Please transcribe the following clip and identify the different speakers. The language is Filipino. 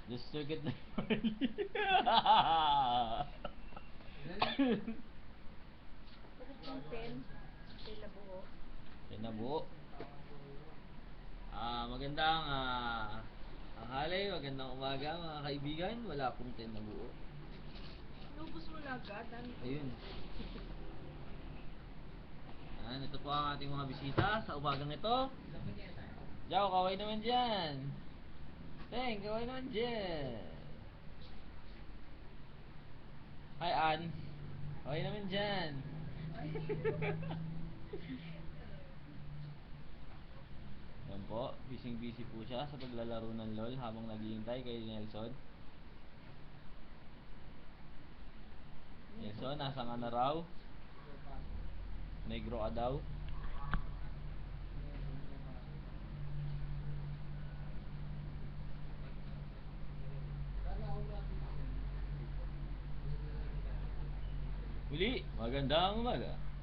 Speaker 1: Just circuit na
Speaker 2: Bakit yung 10? Nabuo.
Speaker 1: nabuo. Magandang tanghali, magandang umaga mga kaibigan. Wala pong 10 na buo.
Speaker 2: Lubos mo na agad.
Speaker 1: Ayun. Ito po ang ating mga bisita sa umagang ito. Jao, kaway naman dyan. Teng, kaway naman dyan. Hi, Ann. Kaway naman dyan. Yan po, busy po siya sa paglalaro ng LOL habang naghihintay kay Nelson. Nelson, nasa nga na raw? Negro ka daw? Muli, magandang umaga.